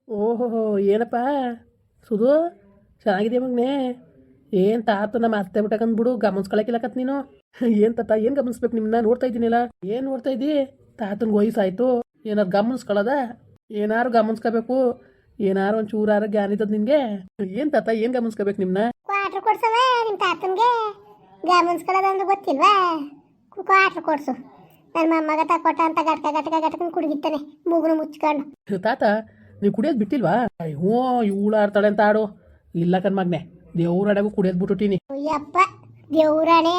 ಓಹೋ, ಏನಪ್ಪ ಸುಧು, ಚೆನ್ನಾಗಿದೆಯಾ ಮಗನೇ? ಏನು ತಾತ ನಮ್ಮ ಅತ್ತೆ ಬಿಟ್ಟಕಂದ್ಬಿಡು ಗಮನಿಸ್ಕೊಳಕಿಲ್ಲಕತ್ ನೀನು. ಏನು ತಾತ, ಏನು ಗಮನಿಸ್ಬೇಕು? ನಿಮ್ಮನ್ನ ನೋಡ್ತಾ ಇದ್ದೀನಿಲ್ಲ. ಏನು ನೋಡ್ತಾ ಇದ್ದಿ? ತಾತನ್ಗೆ ವಯಸ್ಸಾಯ್ತು, ಏನಾರು ಗಮನಿಸ್ಕೊಳ್ಳೋದ? ಏನಾರು ಗಮನಿಸ್ಕೋಬೇಕು, ಏನಾರು ಒಂದು ಚೂರಾರು ಜ್ಞಾನ ಇದ್ದದ್ದು ನಿನಗೆ. ಏನು ತಾತ, ಏನು ಗಮನಿಸ್ಕೋಬೇಕು ನಿಮ್ಮನ್ನ? ಕ್ವಾಟ್ರ್ ಕೊಡ್ಸವ ನಿಮ್ಮ ತಾತನ್ಗೆ. ಗಮನಿಸ್ಕೊಳ್ಳೋದಂದ್ರೆ ಗೊತ್ತಿಲ್ವಾ? ಕ್ವಾಟ್ರ್ ಕೊಡ್ಸು. ನನ್ನ ಮೊಮ್ಮಗ ತಕೊಟ್ಟ ಅಂತ ಗಟ್ಕ ಗಟ್ಕ ಗಟ್ಕೊಂಡು ಕುಡಿಗಿತ್ತಾನೆ ಮೂಗುನು ಮುಚ್ಕೊಂಡು. ತಾತ, ನೀವು ಕುಡಿಯೋದು ಬಿಟ್ಟಿಲ್ವಾ? ಹ್ಞೂ, ಇವಳು ಆಡ್ತಾಳೆ ಅಂತ ಆಡು. ಇಲ್ಲ ಕಣ್ಮಗ್ನೆ, ದೇವ್ರ ಅಡಗು ಕುಡಿಯೋದು ಬಿಟ್ಟುಟೀನಿ. ಅಯ್ಯಪ್ಪ, ದೇವ್ರಾಣೆ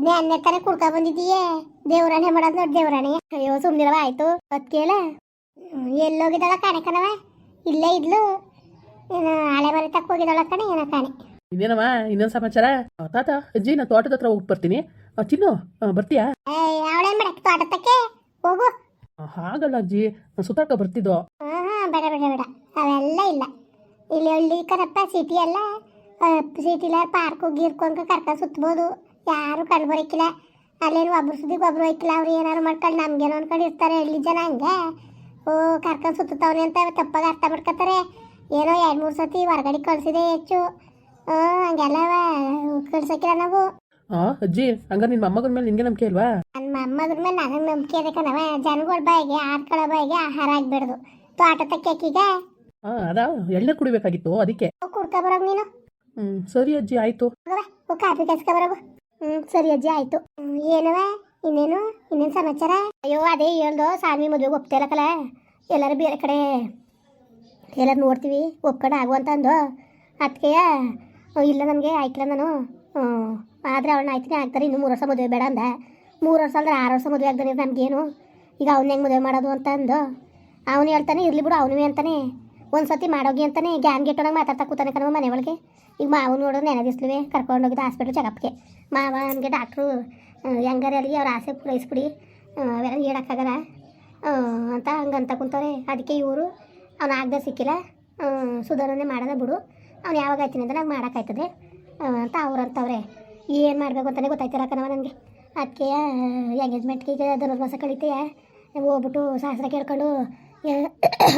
ನೆನ್ನೆ ತಾನೆ ಕುಡ್ಕ ಬಂದಿದ್ದೀಯೇ. ದೇವ್ರಾಣೆ ಮಾಡೋದು ನೋಡಿ ದೇವ್ರಾಣೆ. ಅಯ್ಯೋ ಸುಮ್ನಿರವ, ಆಯ್ತು ಅದ್ ಕೇಳ. ಎಲ್ಲೋಗಿದ್ದಾಳ ಕಾಣೆ ಕಣವ? ಇಲ್ಲೇ ಇದ್ಲು. ಏನು ಹಳೆ ಮನೆ ತಕ್ಕ ಹೋಗಿದ್ದಾಳ ಕಣೆ, ಏನ ಕಾಣೆ. ಇನ್ನೇನಮ್ಮ, ಇನ್ನೊಂದು ಸಮಾಚಾರ? ತಾತ ಅಜ್ಜಿ, ನಾನು ತೋಟದ ಹತ್ರ ಹೋಗಿ ಬರ್ತೀನಿ. ಚಿನ್ನು, ಬರ್ತೀಯಾ? ಅವಳೇನ್ ಮಾಡಕ್ಕೆ ತೋಟದಕ್ಕೆ ಹೋಗು. ಹಾಗಲ್ಲ ಅಜ್ಜಿ, ನಾನು ಸುತ್ತಾಡ್ಕೊ ಬರ್ತಿದ್ದೋ. ಬೇಡ ಬೇಡ ಬೇಡ, ಅವೆಲ್ಲ ಇಲ್ಲ. ಇಲ್ಲಿ ಹಳ್ಳಿ ಕರಪ್ಪ, ಸಿಟಿ ಎಲ್ಲ. ಸಿಟಿಲ ಪಾರ್ಕು ಗೀರ್ಕು ಅಂತ ಕರ್ಕೊಂಡು ಸುತ್ತಬೋದು. ಯಾರು ಕಂಡು ಬರೋಕ್ಕಿಲ್ಲ. ಅಲ್ಲೇನು ಒಬ್ರು ಸುದ್ದಿಗೆ ಒಬ್ರು ಹೋಯ್ಕಿಲ್ಲ. ಅವ್ರು ಏನಾರು ಮಾಡ್ಕೊಂಡು ನಮ್ಗೇನೋ ಅನ್ಕೊಂಡು ಇರ್ತಾರೆ ಹಳ್ಳಿ ಜನ. ಹಂಗೆ ಕರ್ಕೊಂಡು ಸುತ್ತವನೆ ಅಂತ ತಪ್ಪಾಗ ಅರ್ಥ ಮಾಡ್ಕೊತಾರೆ. ಏನೋ 2-3 ಸತಿ ಹೊರಗಡೆ ಕಳ್ಸಿದೆ ಹೆಚ್ಚು. ಹಂಗೆಲ್ಲ ಕಳ್ಸೋಕ್ಕಿಲ್ಲ ನಾವು. ಅಜ್ಜಿ, ಹಂಗ ನಿನ್ನ ಮೊಮ್ಮಗನ ಮೇಲೆ ನಿನ್ಗೆ ನಂಬಿಕೆ ಇಲ್ವಾ? ನನ್ನ ಮೊಮ್ಮಗನ ಮೇಲೆ ನನಗೆ ನಂಬಿಕೆ ಇದೆ ಕಣವ. ಜನಗಳ ಬಾಯಿಗೆ ಆಡ್ಕೊಳ್ಳೋ ಬಾಯಿಗೆ ಆಹಾರ ಆಗ್ಬಿಡ್ದು. ತೋಟ ತಕ್ಕೀಗ ಅದಾ ಎಳ್ನೀರು ಕುಡಿಬೇಕಾಗಿತ್ತು, ಅದಕ್ಕೆ. ಕುಡ್ಕೊ ಬರೋದು ನೀನು. ಸರಿ ಅಜ್ಜಿ, ಆಯ್ತು. ಕಾಫಿ ಕೆಸ್ಕೊ ಬರೋದು. ಸರಿ ಅಜ್ಜಿ, ಆಯ್ತು. ಏನವ ಇನ್ನೇನು ಸಮಾಚಾರ? ಅಯ್ಯೋ ಅದೇ ಹೇಳ್ದು, ಸಾನ್ವಿ ಮದುವೆಗೆ ಒಪ್ತೇಲಕ್ಕಲ್ಲ. ಎಲ್ಲರೂ ಬೇರೆ ಕಡೆ ಎಲ್ಲರೂ ನೋಡ್ತೀವಿ, ಒಪ್ಕೊಂಡು ಆಗುವಂತ ಅಂದು. ಅದಕ್ಕೆ ಇಲ್ಲ ನನಗೆ ಆಯ್ತಿಲ್ಲ ನಾನು. ಆದರೆ ಅವಳನ್ನ ಆಯ್ತೀನಿ ಆಗ್ತಾರೆ. ಇನ್ನು 3 ವರ್ಷ ಮದುವೆ ಬೇಡ ಅಂದ. 3 ವರ್ಷ ಅಂದರೆ 6 ವರ್ಷ ಮದುವೆ ಆಗ್ದಾನೆ ನಮಗೇನು. ಈಗ ಅವ್ನ ಹೆಂಗೆ ಮದುವೆ ಮಾಡೋದು ಅಂತ ಅಂದು ಅವನು ಹೇಳ್ತಾನೆ. ಇರಲಿ ಬಿಡು, ಅವನು ಅಂತಾನೆ. ಒಂದು ಸತಿ ಮಾಡೋಗಿ ಅಂತಾನೆ ಗ್ಯಾನ್ ಗೆಟ್ಟೋನಾಗ ಮಾತಾಡ್ತಾ ಕೂತಾನೆ ಕಣವ ಮನೆ ಒಳಗೆ. ಈಗ ಮಾವು ನೋಡೋದು ನೆನೆದಿಸ್ಲಿವೆ ಕರ್ಕೊಂಡೋಗಿದ್ದು ಹಾಸ್ಪಿಟ್ಲ್ ಚೆಕಪ್ಗೆ. ಮಾವ ನನಗೆ ಡಾಕ್ಟ್ರು ಹೆಂಗಾರೆ ಅಲ್ಲಿಗೆ ಅವ್ರ ಆಸೆ ಪೂರೈಸ್ಬಿಡಿ, ಅವೆಲ್ಲ ಹೇಳೋಕ್ಕಾಗಲ್ಲ ಅಂತ ಹಂಗಂತ ಕುಂತವ್ರೆ. ಅದಕ್ಕೆ ಇವರು ಅವ್ನು ಆಗದೆ ಸಿಕ್ಕಿಲ್ಲ, ಸುಧಾರಣೆ ಮಾಡೋದ ಬಿಡು, ಅವ್ನು ಯಾವಾಗ ಆಯ್ತೀನಿ ಅಂತ ನಂಗೆ ಮಾಡೋಕ್ಕಾಯ್ತದೆ ಅಂತ ಅವ್ರಂತವ್ರೆ. ಏನು ಮಾಡಬೇಕು ಅಂತಲೇ ಗೊತ್ತಾಯ್ತಿಲ್ಲ ಕಣವ ನನಗೆ. ಅದಕ್ಕೆ ಎಂಗೇಜ್ಮೆಂಟ್ಗೆ ಈಗ ಧನುರ್ಮಾಸ ಕಳೀತೀಯ, ಹೋಗ್ಬಿಟ್ಟು ಶಾಸ್ತ್ರ ಕೇಳ್ಕೊಂಡು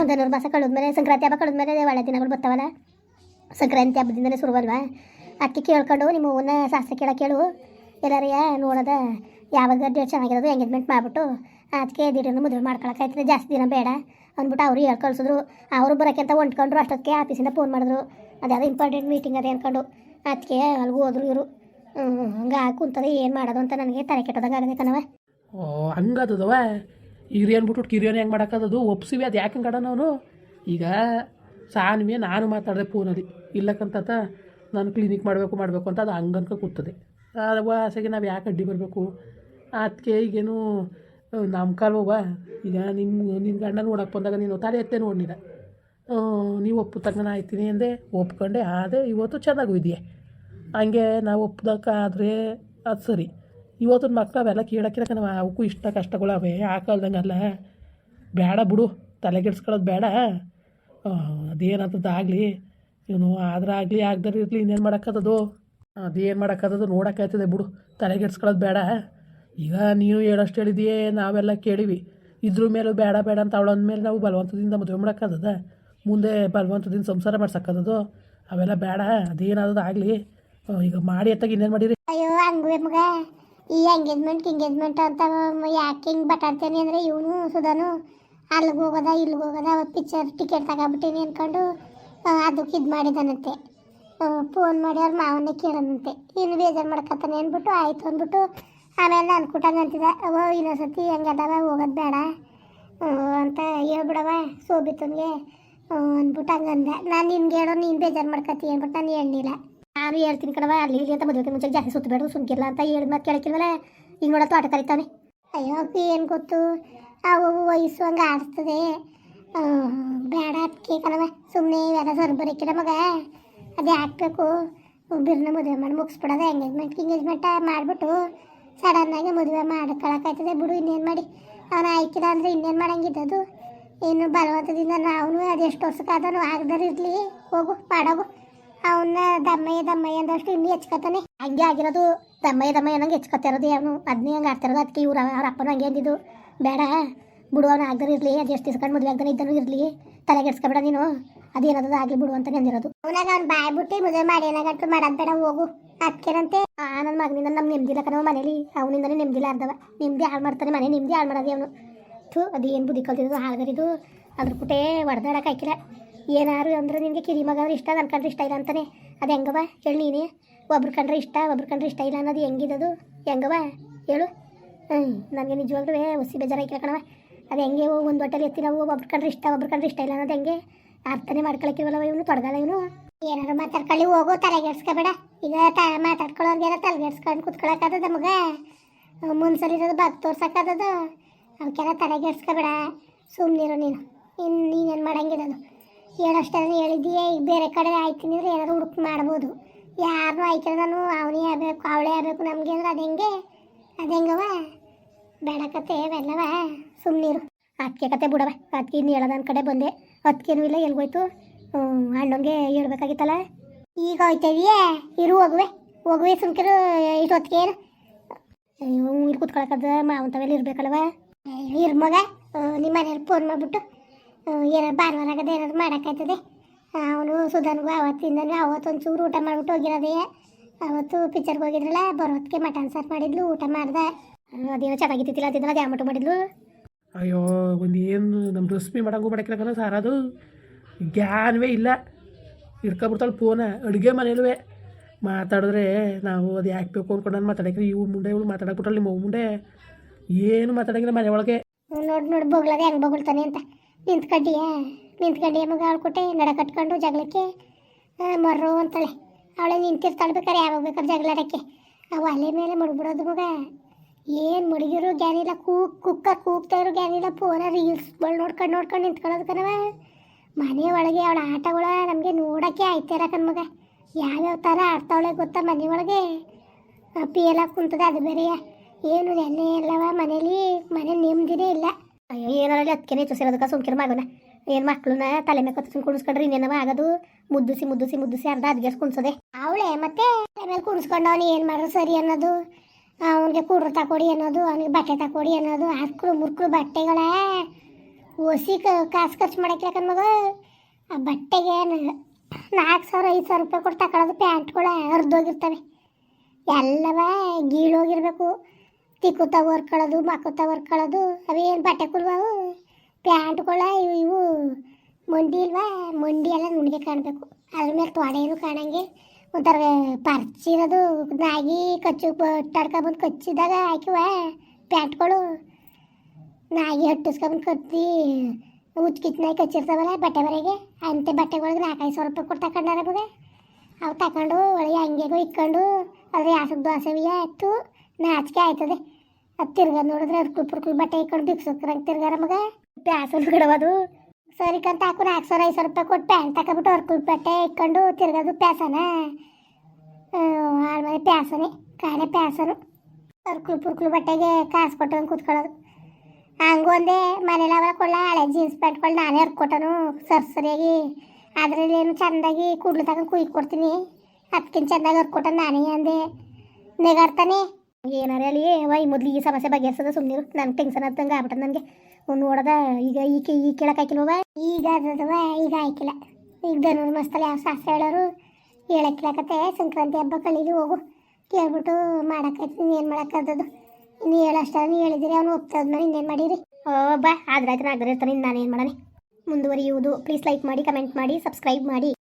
ಧನುರ್ಮಾಸ ಕಳೆದ್ಮೇಲೆ ಸಂಕ್ರಾಂತಿ ಹಬ್ಬ ಕಳೆದ್ಮೇಲೆ ಒಳ್ಳೆ ದಿನಗಳು ಬರ್ತಾವಲ್ಲ. ಸಂಕ್ರಾಂತಿ ಹಬ್ಬದಿಂದಲೇ ಶುರುವಲ್ವಾ. ಅದಕ್ಕೆ ಕೇಳ್ಕೊಂಡು ನಿಮ್ಮ ಹೂವನ್ನ ಶಾಸ್ತ್ರ ಕೇಳು. ಎಲ್ಲಾರಿಯ ನೋಡೋದ ಯಾವಾಗ ಡೇಟ್ ಚೆನ್ನಾಗಿರೋದು ಎಂಗೇಜ್ಮೆಂಟ್ ಮಾಡಿಬಿಟ್ಟು ಅದಕ್ಕೆ ದಿಢೀರ್ನ ಮದುವೆ ಮಾಡ್ಕೊಳಕ್ಕಾಯ್ತದೆ. ಜಾಸ್ತಿ ದಿನ ಬೇಡ ಅಂದ್ಬಿಟ್ಟು ಅವರು ಹೇಳಿ ಕಳಿಸಿದ್ರು. ಅವರು ಬರೋಕ್ಕೆ ಅಂತ ಹೊಂಟ್ಕೊಂಡ್ರು. ಅಷ್ಟೊತ್ತಿಗೆ ಆಫೀಸಿಂದ ಫೋನ್ ಮಾಡಿದ್ರು, ಅದ್ಯಾವುದೋ ಇಂಪಾರ್ಟೆಂಟ್ ಮೀಟಿಂಗ್ ಅದೇ ಅಂದ್ಕೊಂಡು. ಅದಕ್ಕೆ ಅಲ್ಲಿಗೆ ಹೋದ್ರು ಇವರು. ಹಂಗೆ ಕುಂತದೆ ಏನು ಮಾಡೋದು ಅಂತ ನನಗೆ ತಲೆ ಕೆಟ್ಟೋದಂಗೆ ಆಗದೆ ಕಣವ. ಹಂಗದವ ಹಿರಿಯ ಅಂದ್ಬಿಟ್ಟು ಕಿರಿಯನ್ ಹೆಂಗೆ ಮಾಡೋಕ್ಕದು? ಒಪ್ಸಿವಿ, ಅದು ಯಾಕೆ ಹಂಗಡ ನಾವು? ಈಗ ಸಾನ್ವಿ ನಾನು ಮಾತಾಡಿದೆ ಫೋನಲ್ಲಿ. ಇಲ್ಲಕ್ಕಂತ ನಾನು ಕ್ಲಿನಿಕ್ ಮಾಡಬೇಕು ಅಂತ ಅದು ಹಂಗನ್ಕ ಕೂತದೆ. ಅದು ಆಸೆಗೆ ನಾವು ಯಾಕೆ ಅಡ್ಡಿ ಬರಬೇಕು? ಅದಕ್ಕೆ ಈಗೇನು ನಮ್ಮ ಕಾಲ್ವ. ಈಗ ನಿನ್ನ ಗಂಡ ನೋಡಕ್ಕೆ ಬಂದಾಗ ನೀನು ತಲೆ ಎತ್ತೆ ನೋಡಿಲ್ಲ. ನೀವು ಒಪ್ಪುತ್ತಂಗೆ ಆಯ್ತೀನಿ ಅಂದೆ, ಒಪ್ಕೊಂಡೆ ಅದೇ. ಇವತ್ತು ಚೆನ್ನಾಗೂ ಇದೆಯೇ ಹಂಗೆ. ನಾವು ಒಪ್ಪದಕ್ಕಾದರೆ ಅದು ಸರಿ. ಇವತ್ತಿನ ಮಕ್ಕಳು ಅವೆಲ್ಲ ಕೇಳೋಕ್ಕಿರಕ ನಾವು ಅವಕ್ಕೂ ಇಷ್ಟ ಕಷ್ಟಗಳು ಅವೇ ಹಾಕಲ್ದಂಗಲ್ಲ. ಬೇಡ ಬಿಡು, ತಲೆಗೆಡ್ಸ್ಕೊಳ್ಳೋದು ಬೇಡ. ಅದೇನಂತದ್ದು ಆಗಲಿ, ಇವನು ಆದ್ರಾಗಲಿ ಆಗದಾರ ಇರಲಿ, ಇನ್ನೇನು ಮಾಡೋಕ್ಕತ್ತದು? ಅದೇನು ಮಾಡೋಕ್ಕತ್ತದು? ನೋಡೋಕ್ಕಾಯ್ತದೆ ಬಿಡು, ತಲೆಗೆಡ್ಸ್ಕೊಳ್ಳೋದು ಬೇಡ. ಈಗ ನೀನು ಹೇಳೋಷ್ಟು ಹೇಳಿದೆಯೇ, ನಾವೆಲ್ಲ ಕೇಳಿವಿ. ಇದ್ರ ಮೇಲೂ ಬೇಡ ಬೇಡ ಅಂತ ಅವಳಂದ್ಮೇಲೆ ನಾವು ಬಲವಂತದಿಂದ ಮದುವೆ ಮಾಡೋಕ್ಕದ? ಮುಂದೆ ಬಲವಂತದಿಂದ ಸಂಸಾರ ಮಾಡ್ಸಕ್ಕದದು? ಅವೆಲ್ಲ ಬೇಡ, ಅದೇನಾದದು ಆಗಲಿ. ಈಗ ಮಾಡಿ ಎತ್ತಾಗ ಇನ್ನೇನು ಮಾಡಿರಿ? ಅಯ್ಯೋ ಹಂಗುವೆ ಮಗ, ಈ ಎಂಗೇಜ್ಮೆಂಟ್ ಅಂತ ಯಾಕೆ ಹಿಂಗೆ ಬಟಾಡ್ತೇನೆ ಅಂದರೆ ಇವನು ಸುಧಾನು ಅಲ್ಲಿಗೆ ಹೋಗೋದ ಇಲ್ಲಿಗೆ ಹೋಗೋದ ಪಿಕ್ಚರ್ ಟಿಕೆಟ್ ತಗೊಬಿಟ್ಟೀನಿ ಅಂದ್ಕೊಂಡು ಅದಕ್ಕೆ ಇದು ಮಾಡಿದಾನಂತೆ. ಫೋನ್ ಮಾಡಿ ಅವ್ರ ಮಾವನ್ನೇ ಕೇಳೋಣಂತೆ. ಇನ್ನು ಬೇಜಾರು ಮಾಡ್ಕೊತಾನೆ ಅಂದ್ಬಿಟ್ಟು ಆಯಿತು ಅಂದ್ಬಿಟ್ಟು ಆಮೇಲೆ ಅನ್ಕೊಟ್ಟಂಗೆ ಅಂತಿದ್ದ. ಇನ್ನೊಂದ್ಸತಿ ಹೆಂಗದವ ಹೋಗೋದು ಬೇಡ ಅಂತ ಹೇಳ್ಬಿಡವ ಸೋಬಿತನ್ಗೆ ಅಂದ್ಬಿಟ್ಟು ಹಂಗಂದೆ. ನಾನು ನಿನ್ಗೆ ಹೇಳೋ ನೀನು ಬೇಜಾರು ಮಾಡ್ಕೊತೀವಿ ಅಂದ್ಬಿಟ್ಟು ನಾನು ಹೇಳಲಿಲ್ಲ. ನಾನು ಹೇಳ್ತೀನಿ ಕಣವ, ಅಲ್ಲಿ ಇಲ್ಲಿ ಅಂತ ಮದುವೆ ಮುಂಚೆ ಜಾಸ್ತಿ ಸುತ್ತಬೇಡ ಸುಮ್ಕಿಲ್ಲ ಅಂತ ಹೇಳಿದ ಮತ್ತೆ ಕೇಳಕ್ಕಿಲ್ವಲ್ಲ. ಈಗ ನೋಡೋ ತೋಟ ಕರಿತಾನೆ. ಅಯ್ಯೋ ಏನು ಗೊತ್ತು, ಅವು ವಯಸ್ಸು ಹಂಗೆ ಆಡಿಸ್ತದೆ. ಬೇಡ ಅದಕ್ಕೆ ಕಣವ, ಸುಮ್ಮನೆ ಇವೆಲ್ಲ ಸರ್ ಬರೋಕ್ಕಿಲ್ಲ ಮಗ. ಅದೇ ಹಾಕ್ಬೇಕು, ಬಿರ್ನ ಮದುವೆ ಮಾಡಿ ಮುಗಿಸ್ಬಿಡೋದು. ಎಂಗೇಜ್ಮೆಂಟ್ ಮಾಡಿಬಿಟ್ಟು ಸಡನ್ನಾಗಿ ಮದುವೆ ಮಾಡ್ಕೊಳಕ್ಕಾಯ್ತದೆ ಬಿಡು. ಇನ್ನೇನು ಮಾಡಿ ಅವನು ಆಯ್ಕಿಲ್ಲ ಅಂದರೆ ಇನ್ನೇನು ಮಾಡಂಗಿದ್ದದು? ಇನ್ನು ಬಲವಂತದಿಂದ ನಾವು ಅದೆಷ್ಟು ವರ್ಷಕ್ಕಾದನು ಆಗದಾರು ಇರಲಿ, ಹೋಗು ಮಾಡೋಗು. ಅವನ್ನ ದಮ್ಮಯ್ಯ ಅಂದಷ್ಟು ಇನ್ನೂ ಹೆಚ್ಕೊತಾನೆ. ಹಂಗೆ ಆಗಿರೋದು, ದಮ್ಮಯ್ಯ ಅನ್ನಂಗೆ ಹೆಚ್ಕೊತಿರೋದು. ಅವನು ಅದನ್ನೇ ಹಂಗೆ ಆಡ್ತಿರೋದು. ಅದಕ್ಕೆ ಅವ್ರ ಅಪ್ಪನೂ ಹಂಗೆ ಅಂದಿದ್ದು, ಬೇಡ ಬಿಡು ಅವನು ಆಗದ್ರೆ ಇರಲಿ, ಅದು ಎಷ್ಟು ದಿವ್ಸಕೊಂಡು ಮದುವೆ ಆಗ್ದಾನೆ ಇದ್ದನು ಇರಲಿ, ತಲೆಗೆಡ್ಸ್ಕೊಬೇಡ ನೀನು, ಅದೇನದ ಆಗಲಿ ಬಿಡು ಅಂತ ಅಂದಿರೋದು. ಅವನಾಗ ಅವ್ನು ಬಾಯ್ ಬಿಟ್ಟು ಮದುವೆ ಮಾಡಿ ಏನಾಗಂಟು ಮಾಡೋದು ಬೇಡ ಹೋಗು ಅದಕ್ಕೇನಂತೆ. ನನ್ನ ಮಗನಿಂದ ನಮ್ಮ ನೆಮ್ಮದಿಲ್ಲ ಕಣವ ಮನೇಲಿ, ಅವನಿಂದನೇ ನೆಮ್ಮದಿಲ್ಲ ಅರ್ಧವ, ನೆಮ್ಮದಿ ಹಾಳು ಮಾಡ್ತಾನೆ, ಮನೆ ನೆಮ್ಮದಿ ಹಾಳು ಮಾಡೋದು ಅವನು. ಅದು ಏನು ಬುದ್ಧಿ ಕಲ್ತಿದ್ದು ಹಾಳ್ಗರಿದು, ಅದ್ರ ಕುಟೇ ಹೊಡೆದಾಡಕ್ಕೆ ಹಾಕಿಲ್ಲ. ಏನಾರು ಅಂದ್ರೆ ನಿನಗೆ ಕಿರಿ ಮಗ ಅಂದ್ರೆ ಇಷ್ಟ, ನನ್ನ ಕಂಡ್ರೆ ಇಷ್ಟ ಇಲ್ಲ ಅಂತಾನೆ. ಅದು ಹೆಂಗವ ಹೇಳಿ ನೀನೇ, ಒಬ್ರು ಕಂಡ್ರೆ ಇಷ್ಟ ಒಬ್ರು ಕಂಡ್ರೆ ಇಷ್ಟ ಇಲ್ಲ ಅನ್ನೋದು ಹೆಂಗಿದದು, ಹೆಂಗವ ಹೇಳು. ನನಗೆ ನಿಜವಾಗ್ಲೂ ಹೊಸಿ ಬೇಜಾರಾಯ್ಕಿಲ್ಲ ಕಣವ. ಅದು ಹೆಂಗೆ ಒಂದು ಹೊಟ್ಟೆಲಿ ಎತ್ತಿ ನಾವು ಒಬ್ರು ಕಂಡ್ರೆ ಇಷ್ಟ ಒಬ್ರು ಕಂಡ್ರೆ ಇಷ್ಟ ಇಲ್ಲ ಅನ್ನೋದು ಹೆಂಗೆ ಅರ್ಥನೇ ಮಾಡ್ಕೊಳಕ್ಕಿಲ್ವಲ್ಲ ಇವನು, ತೊಡಗಲ್ಲ ಇವನು. ಏನಾದ್ರು ಮಾತಾಡ್ಕೊಳ್ಳಿ ಹೋಗು, ತಲೆಗೆಡ್ಸ್ಕೊಬೇಡ. ಈಗ ಮಾತಾಡ್ಕೊಳ್ಳೋರ್ಗೆಲ್ಲ ತಲೆಗೆಡ್ಸ್ಕೊಂಡು ಕುತ್ಕೊಳಕ್ಕಾದದ ಮಗ, ಮುನ್ಸಲಿರೋದು ಬಾಗ್ ತೋರ್ಸಕ್ಕಾದದು, ಅವಕ್ಕೆಲ್ಲ ತಲೆಗೆಡ್ಸ್ಕೊಬೇಡ, ಸುಮ್ಮನಿರು ನೀನು. ನೀನೇನು ಮಾಡಂಗಿರೋದು ಹೇಳೋಷ್ಟೇ ಹೇಳಿದ್ದೀಯ. ಈಗ ಬೇರೆ ಕಡೆ ಆಯ್ತೀನಿ ಅಂದ್ರೆ ಏನಾದ್ರು ಹುಡುಕ್ ಮಾಡ್ಬೋದು. ಯಾರನ್ನೂ ಆಯ್ಕೆ ನಾನು ಅವನೇ ಆಗಬೇಕು ಅವಳೇ ಆಗಬೇಕು ನಮಗೆ ಅಂದ್ರೆ ಅದು ಹೆಂಗವ ಬೇಡಕತ್ತೆ ಅವೆಲ್ಲವ, ಸುಮ್ಮನಿರು. ಅದಕ್ಕೆ ಕತೆ ಬಿಡವ, ಅದಕ್ಕೆ ಇನ್ನು ಹೇಳೋದು ನನ್ನ ಕಡೆ ಬಂದೆ, ಅದಕ್ಕೇನೂ ಇಲ್ಲ. ಎಲ್ಗೋಯ್ತು ಅಣ್ಣನಿಗೆ ಹೇಳ್ಬೇಕಾಗಿತ್ತಲ್ಲ, ಈಗ ಹೋಯ್ತೇವಿಯೇ ಇರು, ಹೋಗುವೆ ಸುಮ್ಕಿರು. ಇಷ್ಟೊತ್ತಿಗೆ ಏನು ಇಲ್ಲಿ ಕೂತ್ಕೊಳಕದ ಮಾವಂತವೆಲ್ಲ ಇರ್ಬೇಕಲ್ವ. ಇರ್ ಮಗ, ನಿಮ್ಮ ಮನೇಲಿ ಫೋನ್ ಮಾಡಿಬಿಟ್ಟು ಏನಾರು ಭಾನುವಾರ ಆಗದೆ ಏನಾದ್ರು ಮಾಡೋಕ್ಕಾಯ್ತದೆ. ಅವನು ಸುಧಾನ್ಗೂ ಅವತ್ತಿಂದನೂ ಅವತ್ತೊಂಚೂರು ಊಟ ಮಾಡಿಬಿಟ್ಟು ಹೋಗಿರೋದೇ. ಅವತ್ತು ಪಿಕ್ಚರ್ಗೆ ಹೋಗಿದ್ರಲ್ಲ, ಬರೋದಕ್ಕೆ ಮಟನ್ ಸಾರು ಮಾಡಿದ್ಲು, ಊಟ ಮಾಡ್ದೆ. ಅದೇನೋ ಚೆನ್ನಾಗಿತ್ತಿಲ್ಲ ಅಂತಿದ್ರೆ ಅದು ಯಾವ ಮಟ್ಟ ಮಾಡಿದ್ಲು. ಅಯ್ಯೋ ಒಂದು ಏನು ನಮ್ಮ ರಶ್ಮಿ ಮಾಡಂಗೂ ಮಾಡಕ್ಕಿಲ್ಲ ಸಾರದು, ಜ್ಞಾನವೇ ಇಲ್ಲ. ಹಿಡ್ಕೊಬಿಡ್ತಾಳೆ ಫೋನ ಅಡುಗೆ ಮನೇಲೂ ಮಾತಾಡಿದ್ರೆ ನಾವು ಅದು ಯಾಕೆ ಬೇಕು ಅಂದ್ಕೊಂಡು ನಾನು ಮಾತಾಡಕ್ರಿ ಇವು ಮುಂಡೆ ಇವಳು ಮಾತಾಡಕ್ಬಿಟ್ರಲ್ಲ ನಿಮ್ಮ ಮುಂಡೆ ಏನು ಮಾತಾಡಂಗಿಲ್ಲ ಮನೆ ಒಳಗೆ. ನೋಡಿ ಬೊಗ್ಲಾಗ ಹೆಂಗೆ ಬೊಗಳ್ತಾನೆ ಅಂತ ನಿಂತ್ಕೊಂಡಿಯ ಮಗ ಆಳ್ಕೊಟ್ಟೆ ನಡ ಕಟ್ಕೊಂಡು ಜಗಳಕ್ಕೆ ಮರ್ರೋ ಅಂತಾಳೆ. ಅವಳೆ ನಿಂತಿರ್ತಾಳೆ ಬೇಕಾರೆ ಯಾವಾಗ ಬೇಕಾದ್ರೆ ಜಗಳಾಡಕ್ಕೆ. ಅವು ಅಲೆ ಮೇಲೆ ಮಡ್ಬಿಡೋದು ಮಗ, ಏನು ಮಡಗಿರು ಗ್ಯಾನಿಲ್ಲ, ಕೂಗ್ತಾ ಇರೋ ಗ್ಯಾನಿಲ್ಲ. ಫೋನ ರೀಲ್ಸ್ಗಳು ನೋಡ್ಕೊಂಡು ನಿಂತ್ಕೊಳ್ಳೋದು ಕಣವ. ಮನೆ ಒಳಗೆ ಅವಳ ಆಟಗಳ ನಮಗೆ ನೋಡೋಕ್ಕೆ ಆಯ್ತಾರ ಕಣ್ ಮಗ, ಯಾವ್ಯಾವ ಥರ ಆಡ್ತಾವಳೆ ಗೊತ್ತಾ ಮನೆ ಒಳಗೆ. ಅಪ್ಪಿ ಎಲ್ಲ ಕುಂತದೆ, ಅದು ಬೇರೆಯ ಏನು ಎಣ್ಣೆ ಎಲ್ಲವ ಮನೇಲಿ ನೆಮ್ಮದಿನೇ ಇಲ್ಲ. ಅಯ್ಯೋ ಏನಾರಲ್ಲಿ ಅದಕ್ಕೇನೆ ಚುಸಿರೋದಕ್ಕೆ ಸುಮ್ಕಿರ ಮಗನ, ಏನು ಮಕ್ಕಳನ್ನ ತಲೆ ಮೇಲೆ ಕತ್ಕೊಂಡು ಕುಣಿಸ್ಕೊಂಡ್ರೆ ಇನ್ನೇನವ ಆಗೋದು. ಮುದ್ದುಸಿ ಅರ್ಧ ಅದ್ಗೆಸ್ ಕುಣಿಸೋದೆ ಅವಳೆ. ಮತ್ತೆ ತಲೆ ಮೇಲೆ ಕುಣಿಸ್ಕೊಂಡು ಅವನು ಏನು ಮಾಡಿದ್ರು ಸರಿ ಅನ್ನೋದು, ಅವನಿಗೆ ಕೂಡ್ರು ತಕೊಡಿ ಅನ್ನೋದು, ಅವನಿಗೆ ಬಟ್ಟೆ ತಕೊಡಿ ಅನ್ನೋದು. ಮುರ್ಕರು ಬಟ್ಟೆಗಳ ಹೊಸಿ ಕಾಸು ಖರ್ಚು ಮಾಡೋಕ್ಕಿಲ್ಲ ಕಣ್ಮಗ. ಆ ಬಟ್ಟೆಗೆ 4,000-5,000 ರೂಪಾಯಿ ಕೊಟ್ಟು ತಗೊಳ್ಳೋದು. ಪ್ಯಾಂಟ್ಗಳ ಹರಿದೋಗಿರ್ತವೆ ಎಲ್ಲವ, ಗೀಳೋಗಿರ್ಬೇಕು. ತಿಕ್ಕುತ್ತಾ ಹೊರ್ಕೊಳ್ಳೋದು, ಮಕ್ಕುತ್ತಾ ಹೊರ್ಕೊಳ್ಳೋದು. ಅವೇನು ಬಟ್ಟೆ ಕುಲ್ವಾವು ಪ್ಯಾಂಟ್ಗಳ, ಇವು ಮಂಡಿ ಇಲ್ವಾ, ಮಂಡಿ ಎಲ್ಲ ನುಣ್ಗೆ ಕಾಣಬೇಕು. ಅದ್ರ ಮೇಲೆ ತೊಡೆನೂ ಕಾಣಂಗೆ ಒಂಥರ ಪರ್ಚಿರೋದು. ನಾಯಿ ಕಚ್ಚು ತಡ್ಕೊಬಂದು ಕಚ್ಚಿದಾಗ ಹಾಕಿವ ಪ್ಯಾಂಟ್ಗಳು, ನಾಯಿ ಹಟ್ಟಿಸ್ಕೊಬಂದು ಕತ್ತಿ ಉಚ್ಕಿಚ್ಚ ನಾಯಿ ಕಚ್ಚಿರ್ತಾವಲ್ಲ ಬಟ್ಟೆ ಬರೆಗೆ, ಅಂತೆ ಬಟ್ಟೆಗಳಿಗೆ 4,000-5,000 ರೂಪಾಯಿ ಕೊಟ್ಟು ತಗೊಂಡಾರ ಮಗ. ಅವು ತಗೊಂಡು ಒಳಗೆ ಹಂಗೆಗೋ ಇಕ್ಕೊಂಡು ಅದ್ರ ಯಾಸಕ್ಕೆ ದೋಸೆವಿಯ ಆಯ್ತು, ನಾಚಿಕೆ ಆಯ್ತದೆ. ಅದು ತಿರ್ಗೋದು ನೋಡಿದ್ರೆ ಅರ್ಕುಲ್ ಬಟ್ಟೆ ಇಕ್ಕೊಂಡು ಬಿಕ್ಸೋಕ್ರಂಗೆ ತಿರ್ಗಾರ ಮಗ. ಪ್ಯಾಸಲ್ಲಿ ಬಿಡೋದು ಸರಿ ಕಂತ ಹಾಕು 4,000-5,000 ರೂಪಾಯಿ ಕೊಟ್ಟು ಪ್ಯಾಂಟ್ ತಗೊಬಿಟ್ಟು ಅರ್ಕುಲ್ ಬಟ್ಟೆ ಇಕ್ಕೊಂಡು ತಿರ್ಗೋದು. ಪ್ಯಾಸನ ಆಳ್ಮನೆ ಪ್ಯಾಸನೆ ಕಾಣೆ ಪ್ಯಾಸನು. ಅರ್ಕುಲ್ ಬಟ್ಟೆಗೆ ಕಾಸು ಕೊಟ್ಟು ಕೂತ್ಕೊಳ್ಳೋದು. ಹಂಗೊಂದೇ ಮನೇಲಿ ಅವ ಕೊಳ್ಳ ಹಳೆ ಜೀನ್ಸ್ ಪ್ಯಾಂಟ್ಗಳು ನಾನೇ ಹರ್ಕೊಟ್ಟನು ಸರಿಯಾಗಿ. ಅದರಲ್ಲಿ ಏನು ಚೆಂದಾಗಿ ಕೂಡ್ಲು ತಗೊಂಡು ಕುಯ್ದು ಕೊಡ್ತೀನಿ, ಅದಕ್ಕಿಂತ ಚೆಂದಾಗಿ ಹರ್ಕೊಟ್ಟ ನಾನೇ ಅಂದೆ. ನೆಗಾಡ್ತಾನೆ ಏನಾರ ಹೇಳಿ ಈ ಮೊದಲು ಈ ಸಮಸ್ಯೆ ಬಗೆಹರಿಸೋದು ಸುಮ್ಮನಿರು. ನನಗೆ ಟೆನ್ಷನ್ ಆಗ್ತಂಗೆ ಆಗ್ಬಿಟ್ಟದ ನನಗೆ ನೋಡೋದ. ಈಗ ಈ ಕೇಳಕ್ಕಾಕಿಲ್ವ, ಈಗ ಅದವ ಈಗ ಆಯ್ಕಿಲ್ಲ. ಈಗ ಧನುರ್ ಮಸ್ತಲ್ಲಿ ಯಾವ ಶಾಸ್ತ್ರ ಹೇಳೋರು ಹೇಳಕ್ಕಿಲ್ಲಕತ್ತೆ. ಸಂಕ್ರಾಂತಿ ಹಬ್ಬ ಕಳೀಲಿ ಹೋಗು, ಕೇಳ್ಬಿಟ್ಟು ಮಾಡೋಕ್ಕಾಯ್ತು. ಏನು ಮಾಡೋಕ್ಕಾದದು, ಇನ್ನು ಹೇಳೋಷ್ಟ ನೀವು ಹೇಳಿದಿರಿ, ಅವನು ಒಪ್ತಾದ್ಮೇಲೆ ಇನ್ನೇನು ಮಾಡೀರಿ. ಬಾ ಆದ್ರೆ ಆಯ್ತು, ಆಗದ್ರೆ ಇರ್ತಾನೆ, ನಾನೇನು ಮಾಡಾನೆ ಮುಂದುವರಿಯುವುದು. ಪ್ಲೀಸ್ ಲೈಕ್ ಮಾಡಿ, ಕಮೆಂಟ್ ಮಾಡಿ, ಸಬ್ಸ್ಕ್ರೈಬ್ ಮಾಡಿ.